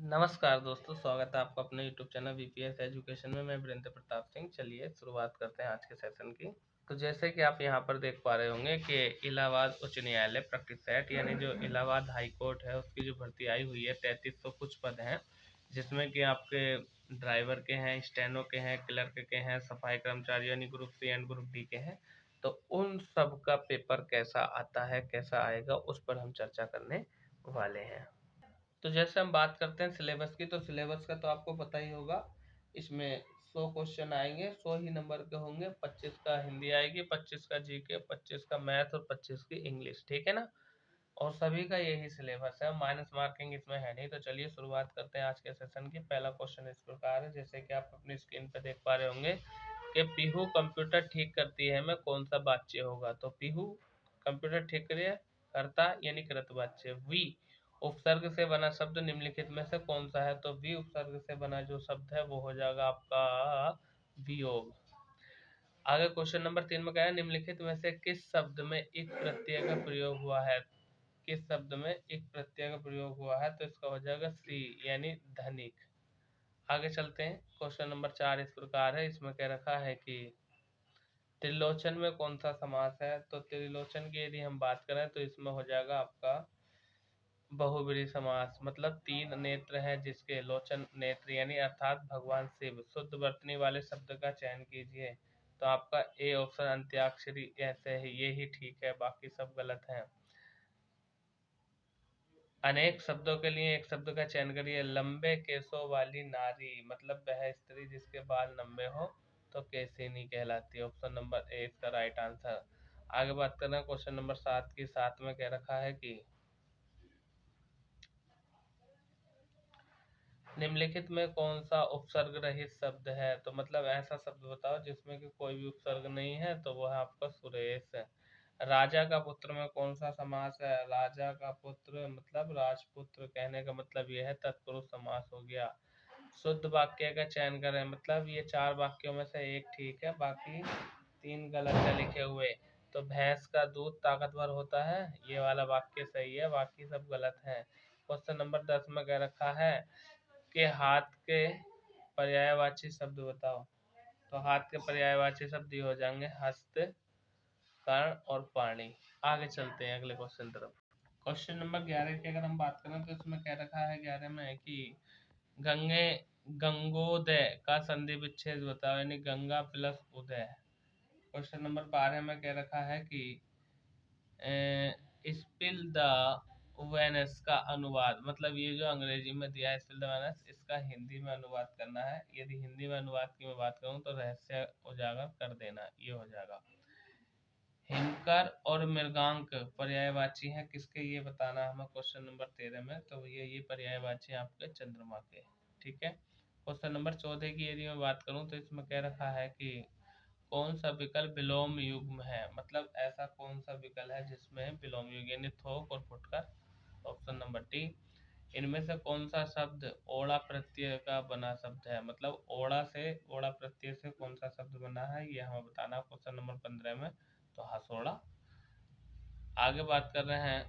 नमस्कार दोस्तों, स्वागत है आपका अपने यूट्यूब चैनल वीपीएस एजुकेशन में। मैं वीरेंद्र प्रताप सिंह। चलिए शुरुआत करते हैं आज के सेशन की। तो जैसे कि आप यहाँ पर देख पा रहे होंगे कि इलाहाबाद उच्च न्यायालय प्रैक्टिस सेट यानी जो इलाहाबाद हाई कोर्ट है उसकी जो भर्ती आई हुई है 3300 कुछ पद हैं, जिसमें कि आपके ड्राइवर के हैं, स्टेनो के हैं, क्लर्क के हैं, सफाई कर्मचारी यानी group C and group D के हैं। तो उन सब का पेपर कैसा आता है, कैसा आएगा, उस पर हम चर्चा करने वाले हैं। तो जैसे हम बात करते हैं सिलेबस की, तो सिलेबस का तो आपको पता ही होगा। इसमें 100 क्वेश्चन आएंगे, 100 ही नंबर के होंगे। 25 का हिंदी आएगी, 25 का जीके, 25 का मैथ और 25 की इंग्लिश, ठीक है ना। और सभी का यही सिलेबस है, माइनस मार्किंग इसमें है नहीं। तो चलिए शुरुआत करते हैं आज के सेशन की। पहला क्वेश्चन इस प्रकार है, जैसे कि आप अपनी स्क्रीन पे देख पा रहे होंगे कि पीहू कंप्यूटर ठीक करती है में कौन सा वाच्य होगा। तो पीहू कंप्यूटर ठीक करता यानी कृतवाच्य। वी उपसर्ग से बना शब्द निम्नलिखित में से कौन सा है। तो वी उपसर्ग से बना जो शब्द है वो हो जाएगा आपका वियोग। आगे क्वेश्चन नंबर 3 में क्या है, निम्नलिखित में से किस शब्द में एक प्रत्यय का प्रयोग हुआ है। किस शब्द में एक प्रत्यय का प्रयोग हुआ है। तो इसका हो जाएगा सी यानी धनिक। आगे चलते हैं। क्वेश्चन नंबर 4 इस प्रकार है, इसमें कह रखा है कि त्रिलोचन में कौन सा समास है। तो त्रिलोचन की यदि हम बात करें तो इसमें हो जाएगा आपका बहुब्रीहि समास। मतलब 3 नेत्र हैं जिसके लोचन नेत्र यानी अर्थात भगवान शिव। शुद्ध वर्तनी वाले शब्द का चयन कीजिए। तो आपका ए ऑप्शन अंत्याक्षरी ऐसे है, ये ही ठीक है, बाकी सब गलत हैं। अनेक शब्दों के लिए एक शब्द का चयन करिए। लंबे केसों वाली नारी, मतलब वह स्त्री जिसके बाल लंबे हो तो केसिनी कहलाती है। ऑप्शन नंबर ए इसका राइट आंसर। आगे बात करना है क्वेश्चन नंबर 7 की। 7 में कह रखा है कि निम्नलिखित में कौन सा उपसर्ग रहित शब्द है। तो मतलब ऐसा शब्द बताओ जिसमें कि कोई भी उपसर्ग नहीं है। तो वो है आपका सुरेश। राजा का पुत्र में कौन सा समास है। राजा का पुत्र मतलब राजपुत्र, कहने का मतलब यह है तत्पुरुष समास हो गया। शुद्ध वाक्य का चयन करें, मतलब ये 4 वाक्यों में से एक ठीक है, बाकी 3 गलत है लिखे हुए। तो भैंस का दूध ताकतवर होता है, ये वाला वाक्य सही है, बाकी सब गलत है। क्वेश्चन नंबर 10 में कह रखा है के हाथ के पर्यायवाची शब्द बताओ। तो हाथ के पर्यायवाची शब्द ये हो जाएंगे हस्त, कर्ण और पाणी। आगे चलते हैं अगले क्वेश्चन तरफ। क्वेश्चन नंबर 11 की अगर हम बात करें तो इसमें कह रखा है 11 में कि गंगे गंगोदय का संधि विच्छेद बताओ, यानी गंगा प्लस उदय। क्वेश्चन नंबर 12 में कह रखा है कि स्पिल द वेनस का अनुवाद, मतलब ये जो अंग्रेजी में दिया है स्पिल द वेनस, इसका हिंदी में अनुवाद करना है। यदि हिंदी में अनुवाद की मैं बात करूं तो रहस्य उजागर कर देना, ये हो जाएगा। हिमकर और मृगांक पर्यायवाची हैं किसके, ये बताना हमें क्वेश्चन नंबर 13 में। तो ये पर्यायवाची आपके चंद्रमा के, ठीक है। क्वेश्चन नंबर 14 की यदि मैं बात करूं तो इसमें कह रखा है कि कौन सा विकल्प विलोम युग्म है। मतलब ऐसा कौन सा विकल्प है जिसमें विलोम युग यानी थोक और फुटकर। Option number D. इनमें से कौन सा शब्द ओड़ा प्रत्यय का बना शब्द है। मतलब ओड़ा प्रत्यय से कौन सा शब्द बना है, ये हमें बताना क्वेश्चन नंबर 15 में। तो हसोड़ा। आगे बात कर रहे हैं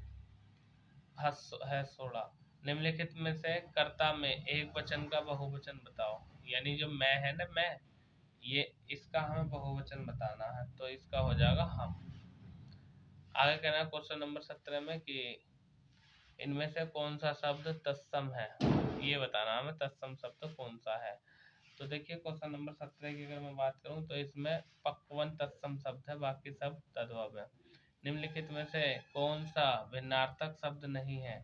हसोड़ा। निम्नलिखित में से कर्ता में एक वचन का बहुवचन बताओ, यानी जो मैं है ना, मैं, ये इसका हमें बहुवचन बताना है। तो इसका हो जाएगा हम। आगे कहना है क्वेश्चन नंबर 17 में कि इनमें से कौन सा शब्द तत्सम है, ये बताना हमें तत्सम शब्द कौन सा है। तो देखिए क्वेश्चन नंबर 17 की अगर मैं बात करूं तो इसमें पक्वन तत्सम शब्द है, बाकी सब तद्भव है। निम्नलिखित में से कौन सा भिन्नार्थक शब्द नहीं है।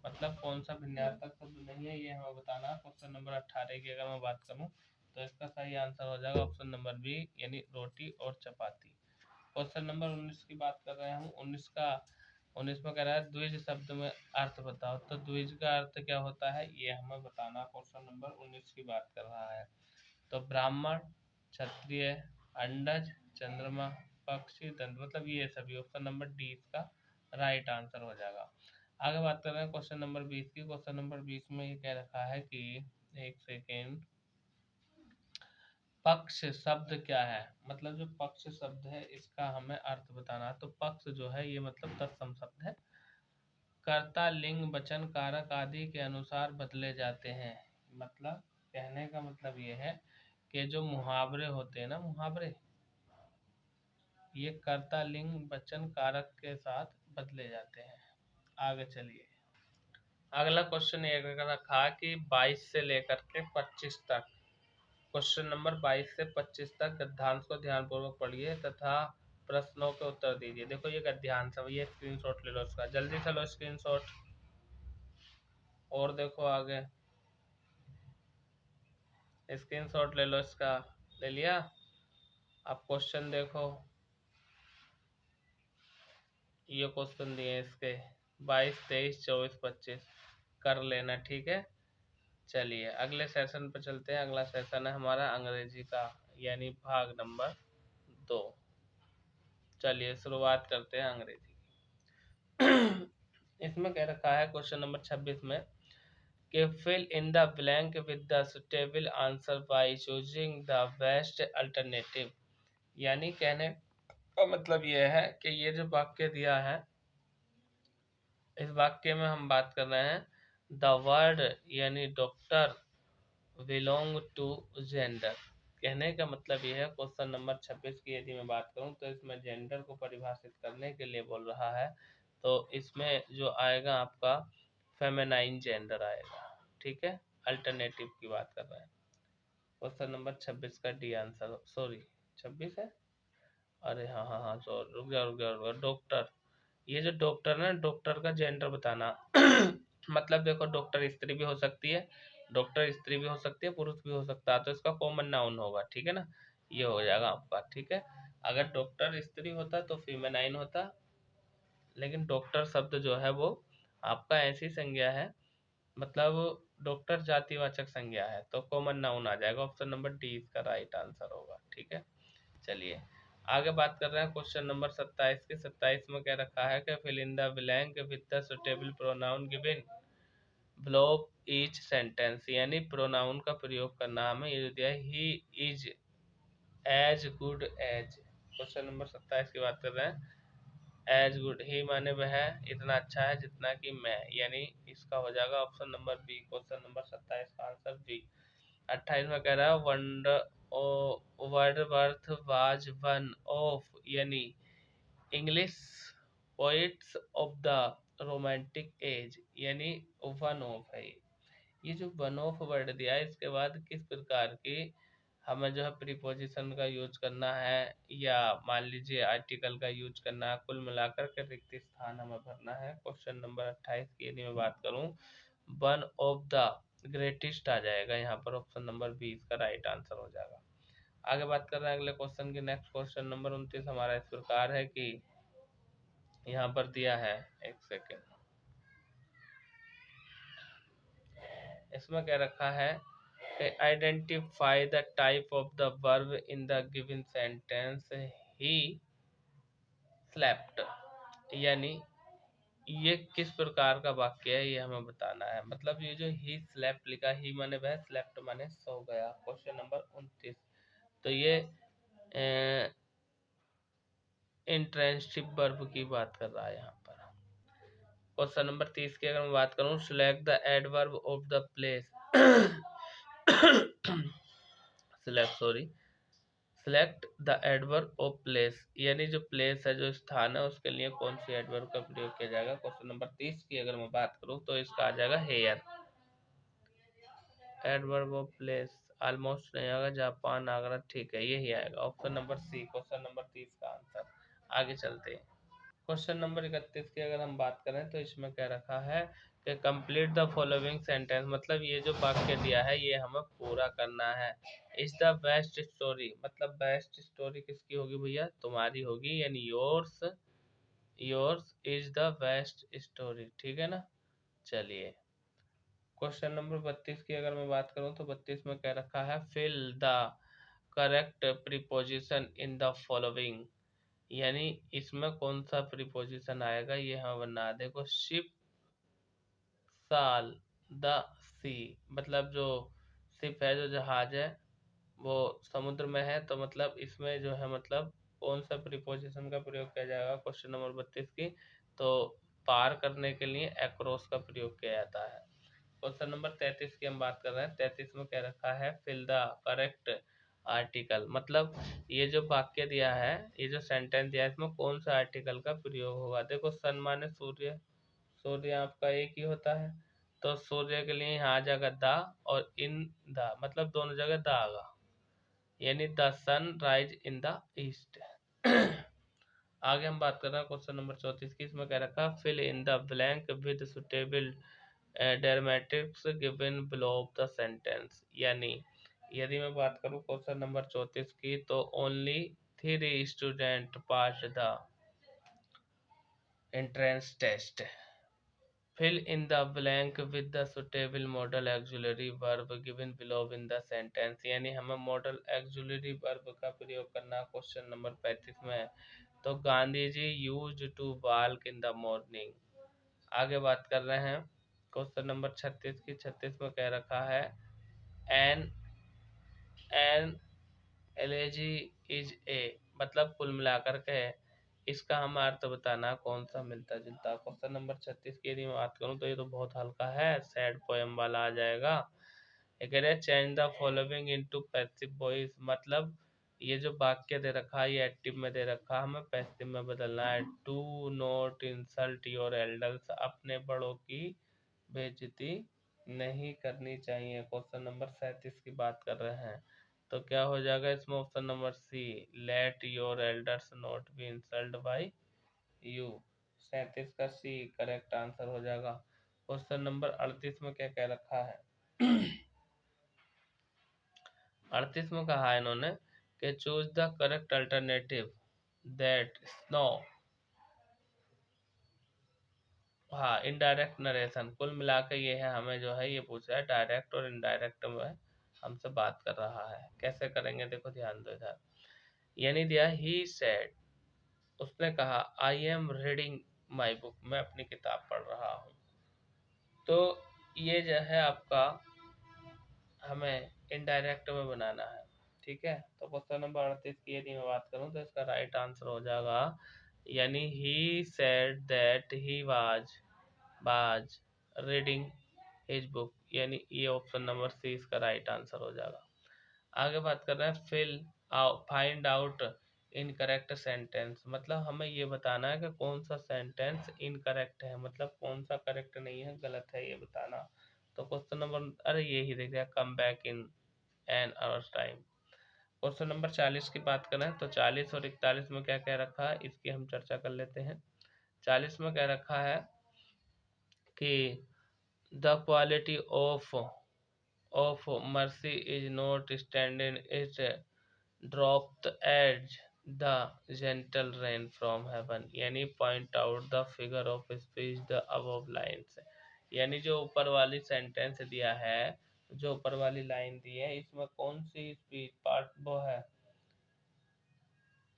मतलब कौन सा भिन्नार्थक शब्द नहीं है, ये हमें बताना। क्वेश्चन नंबर 18 की अगर मैं बात करूं तो इसका सही आंसर हो जाएगा ऑप्शन नंबर बी यानी रोटी और चपाती। क्वेश्चन नंबर 19 की बात कर रहे हैं। 19 में कह रहा है द्विज शब्द में अर्थ बताओ। तो द्विज का अर्थ क्या होता है, ये हमें बताना। क्वेश्चन नंबर 19 की बात कर रहा है। तो ब्राह्मण, क्षत्रिय, अंडज, चंद्रमा, पक्षी, दंत, मतलब ये सभी। ऑप्शन नंबर डी इसका राइट आंसर हो जाएगा। आगे बात कर रहे हैं क्वेश्चन नंबर 20 की। क्वेश्चन नंबर 20 में ये कह रखा है कि एक सेकेंड, पक्ष शब्द क्या है। मतलब जो पक्ष शब्द है इसका हमें अर्थ बताना है। तो पक्ष जो है ये मतलब तत्सम शब्द है। कर्ता लिंग वचन कारक आदि के अनुसार बदले जाते हैं। मतलब कहने का मतलब ये है कि जो मुहावरे होते हैं ना, मुहावरे, ये कर्ता लिंग वचन कारक के साथ बदले जाते हैं। आगे चलिए, अगला क्वेश्चन ये रखा कि 22 से लेकर के 25 तक, क्वेश्चन नंबर 22 से 25 तक गद्यांश को ध्यानपूर्वक पढ़िए तथा प्रश्नों के उत्तर दीजिए। देखो ये गद्यांश है, ये स्क्रीनशॉट ले लो इसका, जल्दी से लो स्क्रीनशॉट। और देखो आगे, स्क्रीनशॉट ले लो इसका, ले लिया? अब क्वेश्चन देखो, ये क्वेश्चन दिए इसके 22, 23, 24, 25 कर लेना, ठीक है। चलिए अगले सेशन पे चलते हैं। अगला सेशन है हमारा अंग्रेजी का, यानी भाग नंबर 2। चलिए शुरुआत करते हैं अंग्रेजी की। इसमें कह रखा है क्वेश्चन नंबर 26 में कि fill in the blank with the suitable answer by choosing the best alternative. यानी कहने का मतलब ये है कि ये जो वाक्य दिया है, इस वाक्य में हम बात कर रहे हैं द वर्ड यानी डॉक्टर बिलोंग टू जेंडर। कहने का मतलब ये है, क्वेश्चन नंबर 26 की यदि मैं बात करूं तो इसमें जेंडर को परिभाषित करने के लिए बोल रहा है, तो इसमें जो आएगा आपका फेमेनाइन जेंडर आएगा, ठीक है। अल्टरनेटिव की बात कर रहे हैं। क्वेश्चन नंबर 26 का डी आंसर, सॉरी 26 है, अरे हाँ हाँ हाँ सॉरी, रुक जा, डॉक्टर, ये जो डॉक्टर ना, डॉक्टर का जेंडर बताना मतलब देखो डॉक्टर स्त्री भी हो सकती है, डॉक्टर स्त्री भी हो सकती है, पुरुष भी हो सकता है, तो इसका कॉमन नाउन होगा, ठीक है ना, ये हो जाएगा आपका, ठीक है। अगर डॉक्टर स्त्री होता तो फीमेनाइन होता, लेकिन डॉक्टर शब्द जो है वो आपका ऐसी संज्ञा है, मतलब डॉक्टर जातिवाचक संज्ञा है, तो कॉमन नाउन आ जाएगा। ऑप्शन नंबर डी इसका राइट आंसर होगा, ठीक है। चलिए आगे बात कर रहे हैं क्वेश्चन नंबर 27 के। 27 में क्या रखा है कि fill in the blank with the suitable pronoun given below each sentence. यानी प्रोनाउन का प्रयोग करना, हमें ये दिया है he is as good as. Question number 27 की बात कर रहे हैं। एज गुड, ही माने वह इतना अच्छा है जितना कि मैं, यानी इसका हो जाएगा option number B. Question number 27 का आंसर बी। 28 में कह रहा है वर्डवर्थ वाज वन ऑफ, यानी English poets of the romantic age, यानी वन ऑफ है। ये जो वन ऑफ वर्ड दिया है, इसके बाद किस प्रकार की हमें जो है प्रीपोजिशन का यूज करना है, या मान लीजिए आर्टिकल का यूज करना है, कुल मिलाकर के रिक्त स्थान हमें भरना है। क्वेश्चन नंबर 28 की यदि मैं बात करूं, वन ऑफ द ग्रेटेस्ट आ जाएगा यहाँ पर, ऑप्शन नंबर बी इसका राइट आंसर हो जाएगा। आगे बात कर रहे हैं अगले क्वेश्चन की। नेक्स्ट क्वेश्चन नंबर 29 हमारा इस प्रकार है कि यहाँ पर दिया है, एक सेकेंड, इसमें क्या रखा है, identify the type of the verb in the given sentence he slept. यानी ये किस प्रकार का वाक्य है, ये हमें बताना है। मतलब ये जो ही स्लेप्ट लिखा, ही माने वह, स्लेप्ट माने सो गया। क्वेश्चन नंबर 29, तो ये इंट्रांसिटिव वर्ब की बात कर रहा है यहाँ पर। क्वेश्चन नंबर 30 की अगर मैं बात करूँ, select the adverb of the place select the adverb of place, यानी जो प्लेस है, जो स्थान है, उसके लिए कौन सी एडवर्ब का प्रयोग किया जाएगा। क्वेश्चन नंबर 30 की अगर मैं बात करूं तो इसका आ जाएगा here. Adverb of place almost नहीं आएगा, जापान, आगरा, ठीक है, यही आएगा option number C, question number 30 का आंसर। आगे चलते हैं क्वेश्चन नंबर 31 की अगर हम बात करें तो इसमें क्या रखा है कि कंप्लीट द फॉलोइंग सेंटेंस। मतलब ये जो वाक्य दिया है ये हमें पूरा करना है। इज द बेस्ट स्टोरी, मतलब बेस्ट स्टोरी किसकी होगी भैया, तुम्हारी होगी, यानी yours, yours is the best story, ठीक है ना। चलिए क्वेश्चन नंबर 32 की अगर मैं बात करूं तो 32 में क्या रखा है, fill the correct preposition in the following. यानी इसमें कौन सा प्रीपोजिशन आएगा, ये हम बना, देखो शिप, साल, द सी। मतलब जो शिप है, जो जहाज है, वो समुद्र में है, तो मतलब इसमें जो है मतलब कौन सा प्रीपोजिशन का प्रयोग किया जाएगा, क्वेश्चन नंबर 32 की। तो पार करने के लिए अक्रॉस का प्रयोग किया जाता है। क्वेश्चन नंबर 33 की हम बात कर रहे हैं। 33 में क्या रखा है, फिल द करेक्ट आर्टिकल, मतलब ये जो वाक्य दिया है, ये जो सेंटेंस दिया है, इसमें कौन सा आर्टिकल का प्रयोग होगा। देखो सन माने सूर्य, सूर्य आपका एक ही होता है, तो सूर्य के लिए यहाँ आ जाएगा द, और इन द मतलब दोनों जगह द आगा, यानी the sun rise in the east. आगे हम बात कर रहे हैं क्वेश्चन नंबर 34 की। इसमें क्या रखा, fill in the blank with suitable dramatics given below of the sentence. यानी यदि मैं बात करूं क्वेश्चन नंबर 34 की, तो only 3 student pass the entrance test. Fill in the blank with the suitable modal auxiliary verb given below in the sentence। यानी हमें model auxiliary verb का प्रयोग करना क्वेश्चन नंबर 35 में। तो Gandhi ji use to walk in the morning. आगे बात कर रहे हैं क्वेश्चन नंबर 36 की। 36 में कह रखा है, an an allergy is a, मतलब कुल मिलाकर के इसका हम अर्थ बताना कौन सा मिलता जुलता। क्वेश्चन नंबर 36 की यदि मैं बात करूं तो ये तो बहुत हल्का है, सैड पोएम वाला आ जाएगा। ये कह रहे हैं change the following into passive voice, मतलब ये जो वाक्य दे रखा है ये एक्टिव में दे रखा है, हमें पैसिव में बदलना है। Do not insult your elders, अपने बड़ों की बेइज्जती नहीं करनी चाहिए। क्वेश्चन नंबर 37 की बात कर रहे हैं, तो क्या हो जाएगा इसमें, option number C, let your elders not be insult by you. 37 का सी करेक्ट आंसर हो जाएगा। क्वेश्चन नंबर 38 में क्या कह रखा है 38 में कहा है इन्होंने कि choose the correct alternative that snow. हाँ, इनडायरेक्ट नरेशन, कुल मिला के ये है, हमें जो है ये पूछ रहा है डायरेक्ट और इनडायरेक्ट में हमसे बात कर रहा है। कैसे करेंगे देखो, ध्यान दो इधर। यानी दिया ही सेड, उसने कहा I am reading my book, मैं अपनी किताब पढ़ रहा हूँ। तो ये जो है आपका हमें इनडायरेक्ट में बनाना है, ठीक है। तो क्वेश्चन नंबर 38 की यदि मैं बात करूँ तो इसका राइट आंसर हो जाएगा, यानी he said that he was reading his book, यानी ये ऑप्शन नंबर सी इसका राइट आंसर हो जाएगा। आगे बात कर रहे हैं fill find out incorrect sentence, मतलब हमें ये बताना है कि कौन सा सेंटेंस इनकरेक्ट है, मतलब कौन सा करेक्ट नहीं है, गलत है, ये बताना। तो क्वेश्चन नंबर, अरे यही देख रहे, come back in an hours time. Question number 40 की बात करें तो 40 और 41 में क्या कह रखा है, इसकी हम चर्चा कर लेते हैं। 40 में कह रखा है कि the quality of mercy is not standing it drop as the gentle rain from heaven, यानी point out the figure of speech the above lines. यानी जो ऊपर वाली सेंटेंस दिया है, जो ऊपर वाली लाइन दी है, इसमें कौन सी स्पीच पार्ट वो है,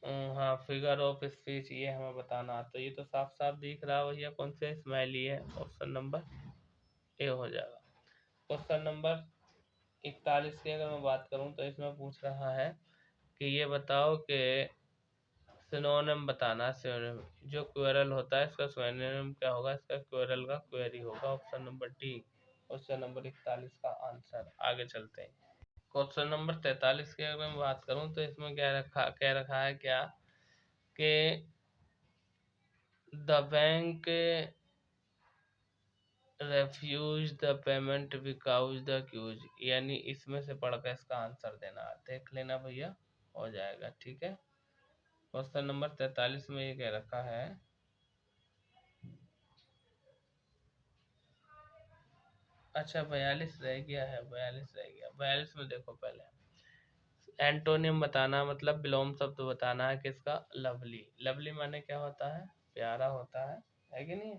हाँ, फिगर ऑफ स्पीच, ये हमें बताना। तो ये तो साफ साफ दिख रहा है भैया, कौन से स्माइली है, ऑप्शन नंबर ए हो जाएगा। क्वेश्चन नंबर 41 की अगर मैं बात करूं तो इसमें पूछ रहा है कि ये बताओ कि सिनोनिम बताना। सिनोनिम जो क्वेरल होता है इसका सिनोनिम क्या होगा, इसका क्वेरल का क्वेरी होगा, option number D question number 41 का आंसर। आगे चलते हैं क्वेश्चन नंबर 43 की अगर मैं बात करूं तो इसमें क्या रखा है क्या कि the bank refuse the payment because the queues, यानी इसमें से पढ़कर इसका आंसर देना, देख लेना भैया, हो जाएगा, ठीक है। क्वेश्चन नंबर 43 में ये कह रखा है, अच्छा 42 रह गया है, 42 रह गया। 42 में देखो पहले एंटोनिम बताना, मतलब विलोम शब्द बताना है किसका, लवली। लवली माने क्या होता है, प्यारा होता है कि नहीं।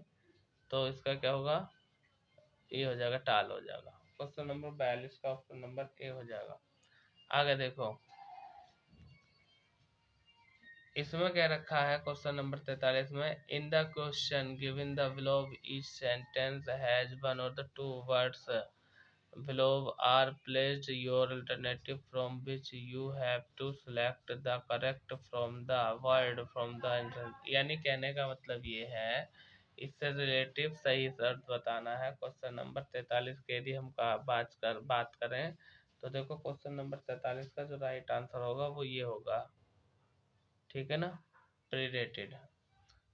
तो इसका क्या होगा, ये हो जाएगा, टाल हो जाएगा। क्वेश्चन नंबर 42 का ऑप्शन नंबर ए हो जाएगा। आगे देखो इसमें क्या रखा है, क्वेश्चन नंबर 43 में, in the question given the below each sentence has one or the two words below are placed your alternative from which you have to select the correct from the word from the यानी कहने का मतलब ये है इससे relative सही शर्त बताना है। क्वेश्चन नंबर 43 की यदि हम बात करें तो देखो क्वेश्चन नंबर 43 का जो राइट आंसर होगा वो ये होगा, ठीक है ना, प्रीडेटेड।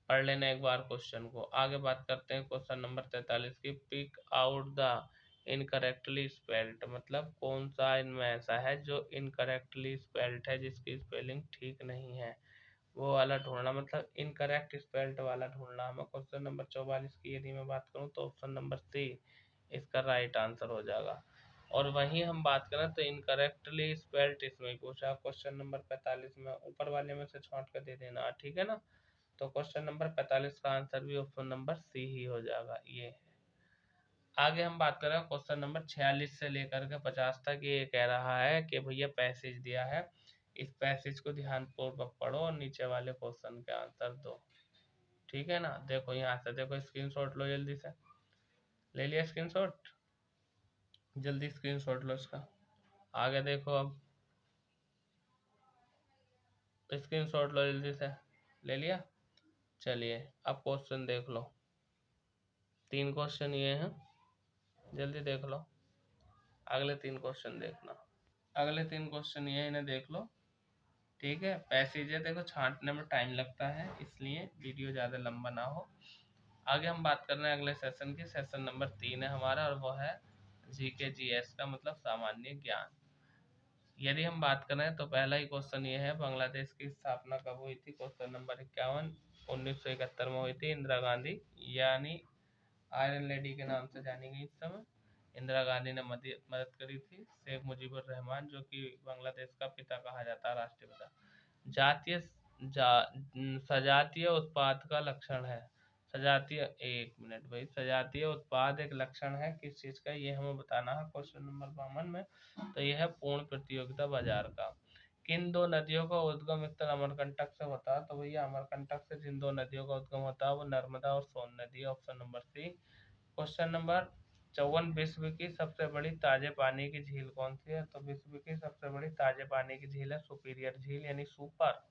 पढ़ लेना एक बार क्वेश्चन को। आगे बात करते हैं क्वेश्चन नंबर 43 की। Pick out the incorrectly spelled, मतलब कौन सा इनमें ऐसा है जो इनकरेक्टली स्पेल्ड है, जिसकी स्पेलिंग ठीक नहीं है, वो वाला ढूंढना, मतलब इनकरेक्ट स्पेल्ड वाला ढूंढना हमें। क्वेश्चन नंबर 44 की यदि मैं बात करूं तो ऑप्शन नंबर सी इसका राइट आंसर हो जाएगा। और वहीं हम बात करें तो इनकरेक्टली स्पेल्ड इसमें पूछा क्वेश्चन नंबर 45 में, ऊपर वाले में से छांट कर दे देना, ठीक है ना। तो क्वेश्चन नंबर 45 का आंसर भी ऑप्शन नंबर सी ही हो जाएगा, ये है। आगे हम बात कर रहे हैं क्वेश्चन नंबर 46 से लेकर के 50 तक। ये कह रहा है कि भैया पैसेज दिया है, इस पैसेज को ध्यानपूर्वक पढ़ो और नीचे वाले क्वेश्चन के आंसर दो, ठीक है ना। देखो यहाँ से देखो, स्क्रीनशॉट लो जल्दी से। ले लिया स्क्रीनशॉट? जल्दी स्क्रीनशॉट लो इसका। आगे देखो, अब स्क्रीनशॉट लो जल्दी से। ले लिया? चलिए अब क्वेश्चन देख लो। 3 क्वेश्चन ये हैं, जल्दी देख लो। अगले 3 क्वेश्चन देखना। अगले 3 क्वेश्चन ये इन्हें देख लो, ठीक है। पैसेज है, देखो छांटने में टाइम लगता है, इसलिए वीडियो ज़्यादा लंबा ना हो। आगे हम बात कर रहे हैं अगले सेशन की। सेशन नंबर 3 है हमारा, और वो है जीके जीएस का, मतलब सामान्य ज्ञान। यदि हम बात करें तो पहला ही क्वेश्चन ये है, बांग्लादेश की स्थापना कब हुई थी? Question number 51। 1971 में हुई थी। इंदिरा गांधी, यानी आयरन लेडी के नाम से जानी गई इस समय, इंदिरा गांधी ने मदद करी थी। शेख मुजीबुर रहमान, जो कि बांग्लादेश का पिता कहा जाता है, राष्ट्रीय पिता। जातीय सजातीय उत्पाद का लक्षण है। सजातीय, एक मिनट भाई, सजातीय उत्पाद एक लक्षण है किस चीज का, ये हमें बताना है क्वेश्चन नंबर 52 में। तो यह है पूर्ण प्रतियोगिता बाजार का। किन 2 नदियों का उद्गम स्थल अमरकंटक से होता है? तो भैया अमरकंटक से जिन 2 नदियों का उद्गम होता है वो नर्मदा और सोन नदी, option number C. Question number 54, विश्व की सबसे बड़ी ताजे पानी की झील कौन सी है? तो विश्व की सबसे बड़ी ताजे पानी की झील है सुपीरियर झील, यानी सुपर,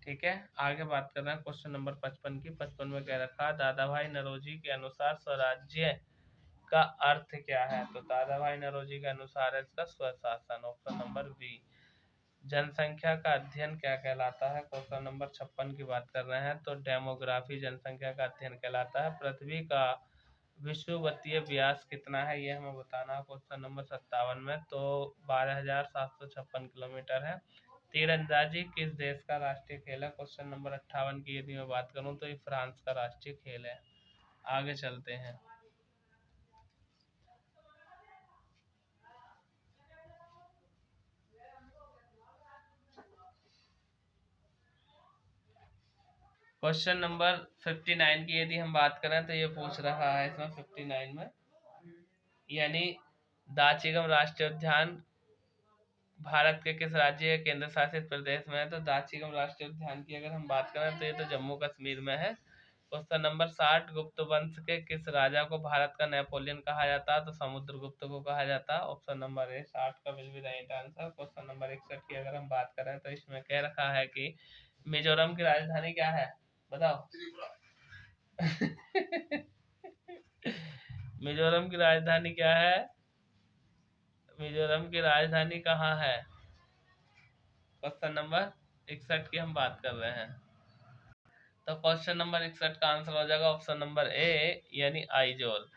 ठीक है। आगे बात कर रहे हैं क्वेश्चन नंबर 55 की। 55 में कह रखा है, दादा भाई नौरोजी के अनुसार स्वराज्य का अर्थ क्या है? तो दादा भाई नौरोजी के अनुसार है इसका स्वशासन, ऑप्शन नंबर बी। जनसंख्या का अध्ययन क्या कहलाता है? क्वेश्चन नंबर 56 की बात कर रहे हैं, तो डेमोग्राफी जनसंख्या का अध्ययन कहलाता है। पृथ्वी का विषुवतीय व्यास कितना है, ये हमें बताना है क्वेश्चन नंबर 57 में। तो 12,756 किलोमीटर है। तीरंदाजी किस देश का राष्ट्रीय खेल है? क्वेश्चन नंबर 58 की यदि मैं बात करूं तो ये फ्रांस का राष्ट्रीय खेल है। आगे चलते हैं। क्वेश्चन नंबर 59 की यदि हम बात करें तो ये पूछ रहा है इसमें 59 में, यानी दाचिगम राष्ट्रीय उद्यान भारत के किस राज्य या केंद्र शासित प्रदेश में है? तो दाचिगम राष्ट्रीय उद्यान की अगर हम बात करें तो ये तो जम्मू कश्मीर में है। क्वेश्चन नंबर 60, गुप्त वंश के किस राजा को भारत का नेपोलियन कहा जाता है? तो समुद्रगुप्त को कहा जाता है, ऑप्शन नंबर ए। 60 का will be right answer. Question number 61 की अगर हम बात करें तो इसमें कह रखा है कि मिजोरम की राजधानी क्या है, बताओ। मिजोरम की राजधानी क्या है? मिजोरम की राजधानी कहाँ है? क्वेश्चन नंबर 61 की हम बात कर रहे हैं। तो क्वेश्चन नंबर 61 का आंसर हो जाएगा ऑप्शन नंबर ए, यानी आइजोल।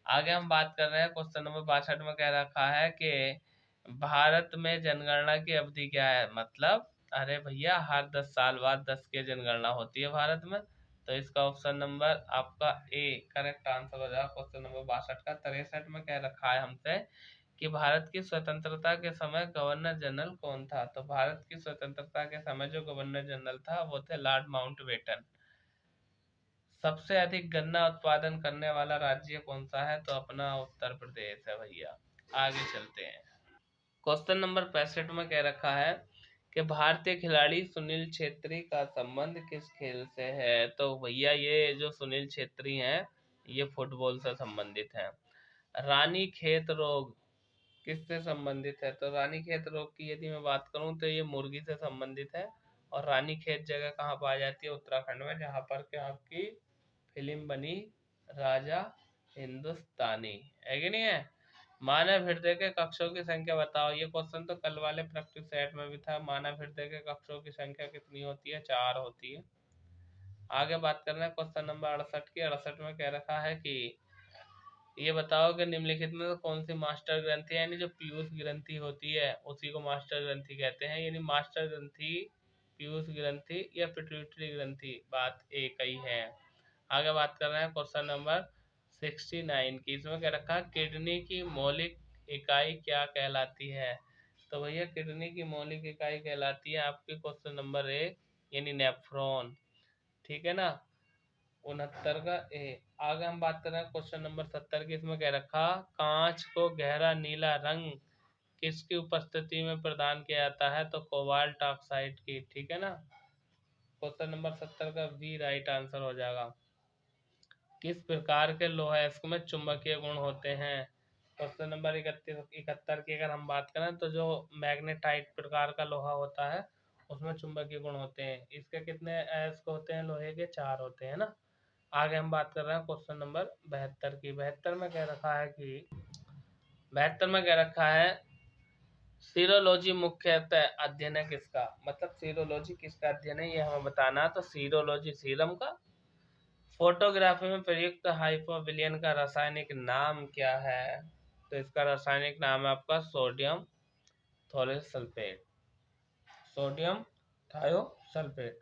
आगे हम बात कर रहे हैं क्वेश्चन नंबर 62 में कह रखा है कि भारत में जनगणना की अवधि क्या है? मतलब अरे भैया हर 10 साल बाद 10 की जनगणना होती है भारत में। तो इसका ऑप्शन नंबर आपका ए करेक्ट आंसर हो जाएगा क्वेश्चन नंबर 62 का। 63 में कह रखा है हमसे कि भारत की स्वतंत्रता के समय गवर्नर जनरल कौन था? तो भारत की स्वतंत्रता के समय जो गवर्नर जनरल था वो थे लॉर्ड माउंटबेटन। सबसे अधिक गन्ना उत्पादन करने वाला राज्य कौन सा है? तो अपना उत्तर प्रदेश है भैया। आगे चलते हैं। क्वेश्चन नंबर 65 में कह रखा है कि भारतीय खिलाड़ी सुनील छेत्री का संबंध किस खेल से है? तो भैया ये जो सुनील छेत्री हैं ये फुटबॉल से संबंधित हैं। रानीखेत रोग किससे संबंधित है? तो रानीखेत रोग की यदि मैं बात करूं तो ये मुर्गी से संबंधित है। और रानीखेत जगह कहाँ पाई जाती है? उत्तराखंड में, जहाँ पर के आपकी फिल्म बनी राजा हिंदुस्तानी, है कि नहीं है। मानव हृदय के कक्षों की संख्या बताओ। ये क्वेश्चन तो कल वाले प्रैक्टिस सेट में भी था। मानव हृदय के कक्षों की संख्या कितनी होती है? 4 होती है। आगे बात करना है क्वेश्चन नंबर 68 की। 68 में कह रखा है कि ये बताओ कि निम्नलिखित में तो कौन सी मास्टर ग्रंथि, यानी जो पीयूष ग्रंथि होती है उसी को मास्टर ग्रंथि कहते हैं। यानी मास्टर ग्रंथि, पीयूष ग्रंथि या पिट्यूटरी ग्रंथि, बात एक ही है। आगे बात कर रहे हैं क्वेश्चन नंबर 69 की। इसमें क्या रखा है, किडनी की मौलिक इकाई क्या कहलाती है? तो भैया किडनी की मौलिक इकाई कहलाती है आपकी क्वेश्चन नंबर 1 यानी नेफ्रॉन, ठीक है ना। 69 का ए। आगे हम बात कर रहे हैं क्वेश्चन नंबर 70 की। इसमें क्या रखा, कांच को गहरा नीला रंग किसकी उपस्थिति में प्रदान किया जाता है? तो कोबाल्ट ऑक्साइड की, ठीक है ना। क्वेश्चन नंबर 70 का बी राइट आंसर हो जाएगा। किस प्रकार के लोहा में चुंबकीय गुण होते हैं? क्वेश्चन नंबर 71 की अगर हम बात करें तो जो मैग्नेटाइट प्रकार का लोहा होता है उसमें चुंबकीय गुण होते हैं। इसके कितने अयस्क होते हैं? लोहे के 4 होते हैं ना। आगे हम बात कर रहे हैं क्वेश्चन नंबर 72 की। 72 में कह रखा है कि 72 में कह रखा है सीरोलॉजी मुख्यतः अध्ययन है किसका? मतलब सीरोलॉजी किसका अध्ययन है ये हमें बताना। तो सीरोलॉजी सीरम का। फोटोग्राफी में प्रयुक्त हाइपोविलियन का रासायनिक नाम क्या है? तो इसका रासायनिक नाम है आपका sodium thiosulphate, sodium thiosulphate.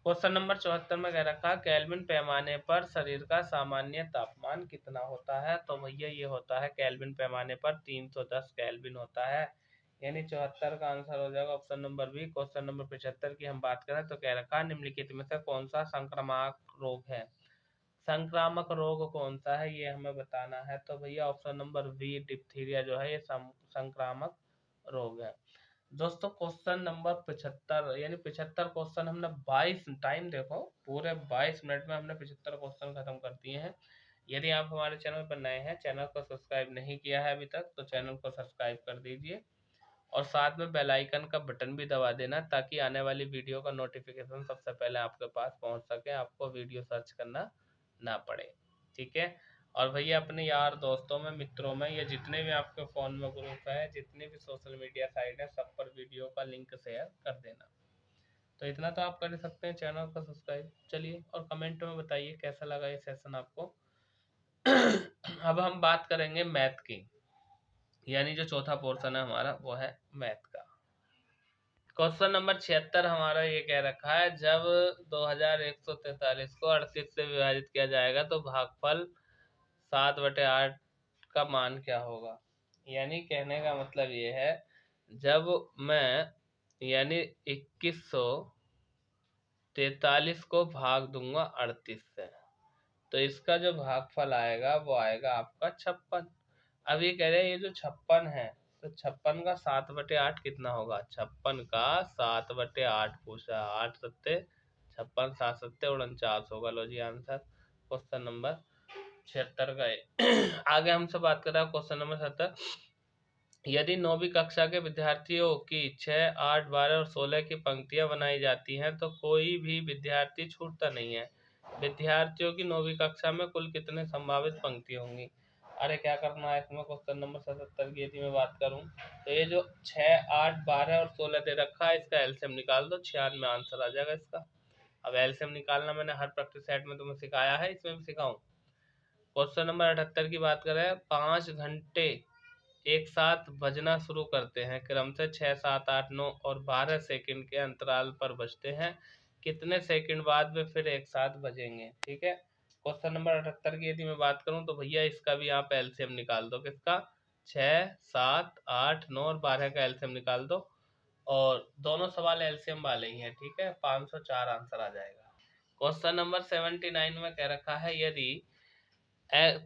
Question number 74 में कह रखा केल्विन पैमाने पर शरीर का सामान्य तापमान कितना होता है? तो भैया ये होता है केल्विन पैमाने पर 310 केल्विन होता है। यानी 74 का आंसर हो जाएगा option number B. Question number 75 की हम बात करें तो कह रखा निम्नलिखित में से कौन सा संक्रामक रोग है? संक्रामक रोग कौन सा है ये हमें बताना है। तो भैया ऑप्शन नंबर बी डिप्थीरिया जो है ये संक्रामक रोग है। दोस्तों क्वेश्चन नंबर 75 यानी 75 क्वेश्चन हमने 22 टाइम देखो पूरे 22 मिनट में हमने 75 क्वेश्चन खत्म कर दिए हैं। यदि आप हमारे चैनल पर नए हैं, चैनल को सब्सक्राइब नहीं किया है अभी तक, तो चैनल को सब्सक्राइब कर दीजिए और साथ में बेल आइकन का बटन भी दबा देना ताकि आने वाली वीडियो का नोटिफिकेशन सबसे पहले आपके पास पहुंच सके, आपको वीडियो सर्च करना ना पड़े, ठीक है। और भैया अपने यार दोस्तों में, मित्रों में, या जितने भी आपके फ़ोन में ग्रुप है, जितने भी सोशल मीडिया साइट है, सब पर वीडियो का लिंक शेयर कर देना। तो इतना तो आप कर सकते हैं, चैनल को सब्सक्राइब। चलिए और कमेंट में बताइए कैसा लगा ये सेशन आपको। अब हम बात करेंगे मैथ की, यानी जो चौथा पोर्शन है हमारा वो है मैथ का। क्वेश्चन नंबर 76 हमारा ये कह रखा है जब 2143 को 38 से विभाजित किया जाएगा तो भागफल 7/8 का मान क्या होगा? यानी कहने का मतलब ये है जब मैं यानी 2143 को भाग दूंगा 38 से तो इसका जो भागफल आएगा वो आएगा आपका 56। अब ये कह रहे हैं ये जो 56 है तो 56 का 7/8 कितना होगा? 56 का 7/8 पूछा, 8 सत्ते 56, 7 सत्ते 49 होगा। लो जी आंसर क्वेश्चन नंबर 76 का है। आगे हमसे बात कर रहा है क्वेश्चन नंबर 70। यदि 9वीं कक्षा के विद्यार्थियों की 6, 8, 12 और 16 की पंक्तियां बनाई जाती हैं तो कोई भी विद्यार्थी छूटता नहीं है। विद्यार्थियों की 9वीं कक्षा में कुल कितने संभावित पंक्तियां होंगी? अरे क्या करना है इसमें, क्वेश्चन नंबर 77 की यदि मैं बात करूं तो ये जो 6, 8, 12 और 16 दे रखा है इसका एलसीएम निकाल दो, 96 आंसर आ जाएगा इसका। अब एलसीएम निकालना मैंने हर प्रैक्टिस सेट में तुम्हें सिखाया है, इसमें भी सिखाऊं। क्वेश्चन नंबर 78 की बात करें, 5 घंटे एक साथ बजना शुरू करते हैं, क्रम से 6, 7, 8, 9 और 12 सेकंड के अंतराल पर बजते हैं, कितने सेकंड बाद में फिर एक साथ बजेंगे? ठीक है। क्वेश्चन नंबर 78 की यदि मैं बात करूं तो भैया इसका भी आप एलसीएम निकाल दो, किसका? 6, 7, 8, 9 और 12 का एलसीएम निकाल दो और दोनों सवाल एलसीएम वाले ही हैं, ठीक है। 504 आंसर आ जाएगा। क्वेश्चन नंबर 79 में कह रखा है यदि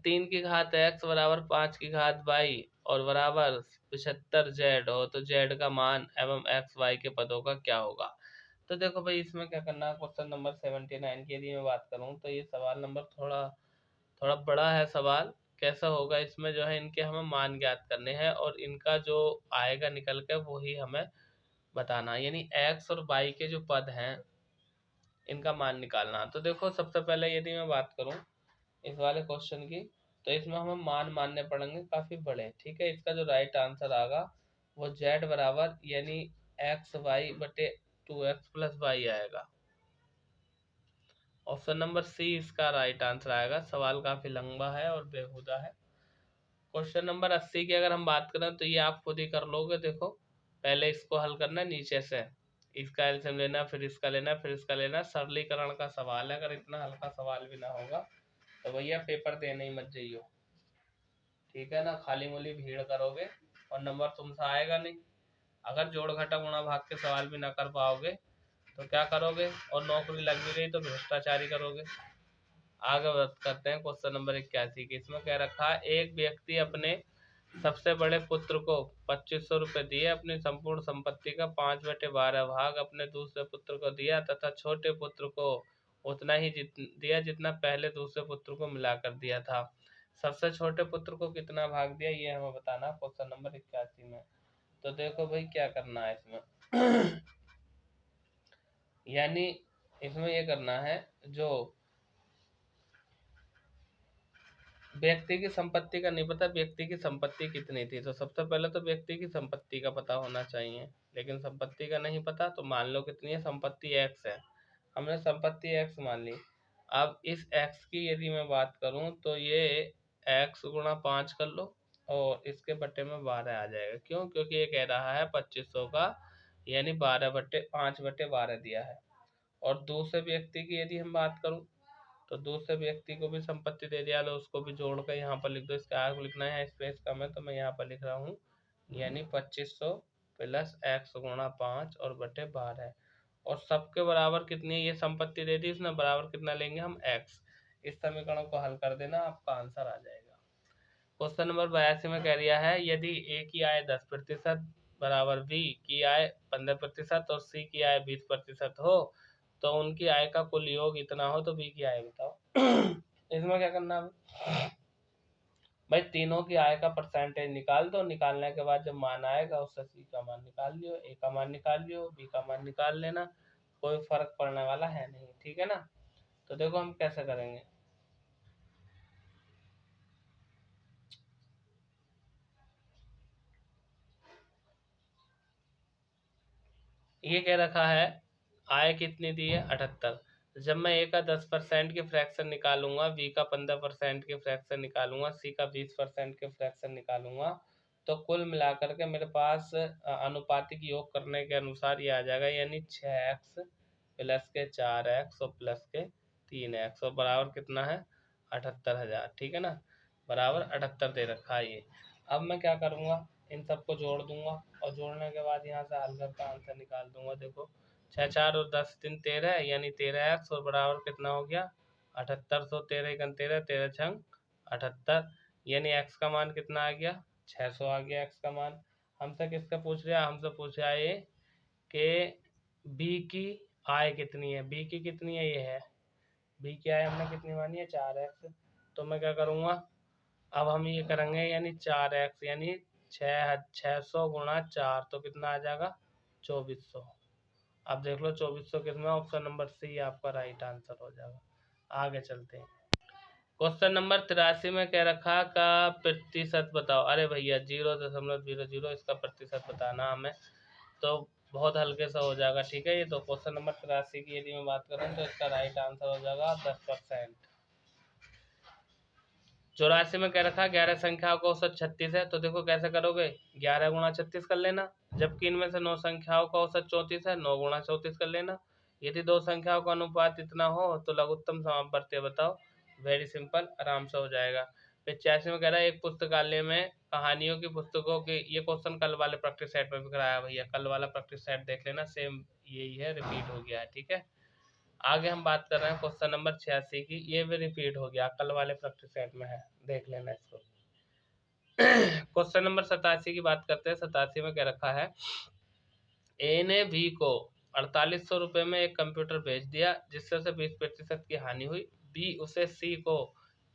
3 की घात x बराबर 5 की घात y और बराबर 75z हो तो z का मान एवं x y के पदों का क्या होगा? तो देखो भाई इसमें क्या करना है, क्वेश्चन नंबर 79 की यदि मैं बात करूं तो ये सवाल नंबर थोड़ा थोड़ा बड़ा है सवाल। कैसा होगा, इसमें जो है इनके हमें मान ज्ञात करने हैं और इनका जो आएगा निकल के वही हमें बताना है। यानी x और y के जो पद हैं इनका मान निकालना। तो देखो सबसे पहले यदि मैं बात करूं इस वाले क्वेश्चन की, तो इसमें हमें मान मानने पड़ेंगे काफी बड़े, ठीक है। इसका जो राइट आंसर आएगा वो z बराबर यानी एक्स वाई बटे 2x प्लस वाई आएगा। ऑप्शन नंबर सी इसका राइट आंसर आएगा। सवाल काफी लंबा है और बेहुदा है। क्वेश्चन नंबर 80 की अगर हम बात करें तो ये आप खुद ही कर लोगे। देखो पहले इसको हल करना है नीचे से, इसका एलसीएम लेना, फिर इसका लेना, फिर इसका लेना। सरलीकरण का सवाल है, अगर इतना हल्का सवाल भी ना होगा तो भैया पेपर देने ही मत जाइयो, ठीक है ना। खाली मूली भीड़ करोगे और नंबर तुमसे आएगा नहीं। अगर जोड़ घटा गुणा भाग के सवाल भी ना कर पाओगे तो क्या करोगे, और नौकरी लग भी गई तो भ्रष्टाचारी करोगे। आगे बात करते हैं क्वेश्चन नंबर 81 की। इसमें क्या रखा है, एक व्यक्ति अपने सबसे बड़े पुत्र को 2500 रुपये दिए, अपनी संपूर्ण संपत्ति का 5/12 भाग अपने दूसरे पुत्र को दिया तथा छोटे पुत्र को उतना ही दिया जितना पहले दूसरे पुत्र को मिलाकर दिया था। सबसे छोटे पुत्र को कितना भाग दिया ये हमें बताना क्वेश्चन नंबर 81 में। तो देखो भाई क्या करना है इसमें यानी इसमें ये करना है, जो व्यक्ति की संपत्ति का नहीं पता, व्यक्ति की संपत्ति कितनी थी। तो सबसे पहले तो व्यक्ति की संपत्ति का पता होना चाहिए, लेकिन संपत्ति का नहीं पता। तो मान लो कितनी है, संपत्ति x है, हमने संपत्ति x मान ली। अब इस x की यदि मैं बात करूं तो ये x गुणा 5 कर लो और इसके बट्टे में 12 आ जाएगा। क्यों, क्योंकि ये कह रहा है 2500 का यानी 5/12 दिया है। और दूसरे व्यक्ति की यदि हम बात करूं तो दूसरे व्यक्ति को भी संपत्ति दे दिया, लो उसको भी जोड़ कर यहाँ पर लिख दो। इसका आगे लिखना है, स्पेस कम है तो मैं यहाँ पर लिख रहा हूँ यानी 2500 प्लस x गुणा 5 और बटे 12। और सबके बराबर कितनी है, ये संपत्ति दे दी इसने, बराबर कितना लेंगे हम x। इस समीकरण को हल कर देना, आपका आंसर आ जाएगा। क्वेश्चन नंबर 82 में कह दिया है, यदि a की आय 10% बराबर b की आय 15% और c की आय 20% हो तो उनकी आय का कुल योग इतना हो, तो बी की आय बताओ। इसमें क्या करना है भाई, तीनों की आय का परसेंटेज निकाल दो। निकालने के बाद जब मान आएगा उससे सी का मान निकाल लियो, ए का मान निकाल लियो, बी का मान निकाल लेना। कोई फर्क पड़ने वाला है नहीं, ठीक है ना। तो देखो हम कैसे करेंगे। ये कह रखा है आय कितनी दी है 78। जब मैं ए का 10% के फ्रैक्शन निकालूंगा, बी का 15% के फ्रैक्शन निकालूंगा, सी का 20% के फ्रैक्शन निकालूंगा, तो कुल मिलाकर के मेरे पास अनुपातिक योग करने के अनुसार ये आ जाएगा यानी 6x प्लस के 4x और प्लस के 3x और बराबर कितना है 78,000, ठीक है ना। बराबर 78 दे रखा है ये। अब मैं क्या करूँगा, इन सबको जोड़ दूंगा और जोड़ने के बाद यहाँ से हल करके आंसर निकाल दूंगा। देखो 6 4 और 10 3 13 यानी 13x और बराबर कितना हो गया 78। 13 13 13 छंग 78 यानी x का मान कितना आ गया 600 आ गया x का मान। हमसे किसका पूछ रहा है, हमसे पूछ रहा है ये कि b की आय कितनी है। b की कितनी है, ये है b की आय हमने कितनी मानी है 4x। तो मैं क्या करूँगा, अब हम ये करेंगे यानी 4x यानी 600 गुणा 4 तो कितना आ जाएगा 2400। अब देख लो 2400 कितना, ऑप्शन नंबर सी आपका राइट आंसर हो जाएगा। आगे चलते हैं। क्वेश्चन नंबर 83 में कह रखा का प्रतिशत बताओ। अरे भैया 0.00 इसका प्रतिशत बताना हमें, तो बहुत हल्के से हो जाएगा, ठीक है। ये तो क्वेश्चन नंबर 83 की यदि मैं बात करूँ तो इसका राइट आंसर हो जाएगा 10%। 84 में कह रखा 11 संख्याओं का औसत 36 है। तो देखो कैसे करोगे, 11 गुणा 36 कर लेना। जबकि इनमें से 9 संख्याओं का औसत 34 है, 9 गुणा 34 कर लेना। यदि दो संख्याओं का अनुपात इतना हो तो लघुत्तम समापवर्ती बताओ। वेरी सिंपल, आराम से हो जाएगा। 85 में कह रहा है एक पुस्तकालय में कहानियों की पुस्तकों की, ये क्वेश्चन कल वाले प्रैक्टिस सेट में भी कराया भैया, कल वाला प्रैक्टिस सेट देख लेना, सेम यही है, रिपीट हो गया है, ठीक है। आगे हम बात कर रहे हैं क्वेश्चन नंबर 86 की, ये भी रिपीट हो गया, कल वाले प्रैक्टिस सेट में है, देख लेना इसको। क्वेश्चन नंबर 87 की बात करते हैं। 87 में क्या रखा है, ए ने बी को 4800 रुपये में एक कंप्यूटर बेच दिया जिससे उसे 20% की हानि हुई। बी उसे सी को